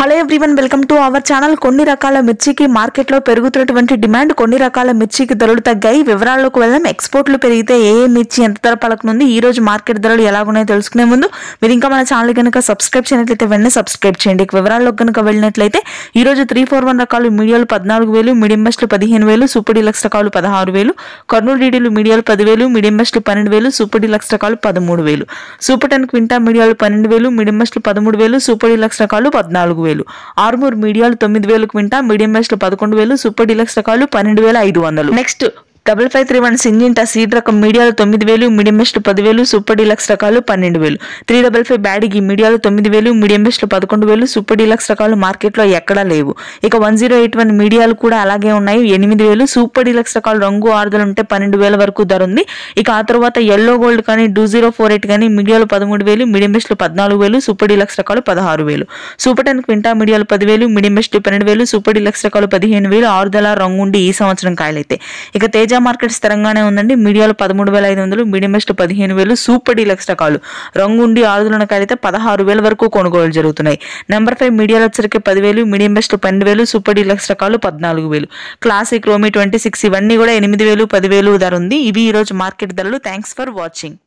Hello everyone, welcome to our channel. కొన్ని రకాల మిర్చికి మార్కెట్లో పెరుగుతున్నటువంటి డిమాండ్, కొన్ని రకాల మిర్చికి ధరలు తగ్గాయి. వివరాల్లోకి వెళ్దాం. ఎక్స్పోర్ట్లు పెరిగితే ఏ మిర్చి ఎంత ధర పలకనుంది, ఈ రోజు మార్కెట్ ధరలు ఎలాగున్నాయో తెలుసుకునే ముందు మీరు ఇంకా మన ఛానల్ కనుక సబ్స్క్రైబ్ చేయనట్లయితే వెంటనే సబ్స్క్రైబ్ చేయండి. వివరాల్లోకి కనుక వెళ్ళినట్లయితే ఈ రోజు 341 రకాలు మీడియాలు 14,000, మీడియం బెస్ట్లు 15,000, సూపర్ డీలక్స్ రకాలు 16,000, కర్నూలు డీడీలు మీడియాలు 10,000, మీడియం బెస్ట్లు 12,000, సూపర్ డీలక్స్ రకాలు 13,000, సూపర్ 10 క్వింటా మీడియాలు 12,000, మీడియం బెస్ట్లు 13,000, సూపర్ డీలక్స్ రకాలు 14,000, ఆర్మూర్ మీడియాలు 9,000 క్వింటా, మీడియం బెస్ట్లు 11,000, సూపర్ డీలక్స్ రకాలు 12,500. నెక్స్ట్ 5531 సింజింటా సీడ్ రకం మీడియాలు 9,000, మీడియం బెస్ట్లు 10,000, సూపర్ డీలక్స్ రకాలు 12,000. 355 బ్యాడిగి మీడియాలు 9,000, మీడియం బెస్ట్లు 11,000, సూపర్ డీలక్స్ రకాలు మార్కెట్లో ఎక్కడా లేవు. ఇక 1081 మీడియాలు కూడా అలాగే ఉన్నాయి, 8,000. సూపర్ డీలక్స్ రకాలు రంగు ఆరుదలు ఉంటే 12,000 వరకు ధర ఉంది. ఇక ఆ తర్వాత ఎల్లో గోల్డ్ కానీ 2048 కానీ మీడియాలు 13,000, మీడియం బెస్ట్లు 14,000, సూపర్ డీలక్స్ రకాలు 16,000. సూపర్ 10 క్వింటా మీడియాలు 10,000, మీడియం బెస్ట్లు 12,000, సూపర్ డీలక్స్ రకాలు 15,000. ఆరుదల రంగుండి ఈ సంవత్సరం కాయలైతే. ఇక తేజ మార్కెట్ స్థిరంగానే ఉందండి. మీడియాలు 13,500, మీడియం బెస్ట్ 15,000, సూపర్ డీలక్స్ రకాలు రంగుండి ఆరుదల కాయలైతే 16,000 వరకు కొనుగోలు జరుగుతున్నాయి. నెంబర్ 5 మీడియాలు వచ్చరికి 10,000, మీడియం బెస్ట్ 12,000, సూపర్ డీలక్స్ రకాలు 14,000. క్లాసిక్ రోమి 26 ఇవన్నీ కూడా 8,000, 10,000 ధర ఉంది. ఇవి ఈ రోజు మార్కెట్ ధరలు. Thanks for watching.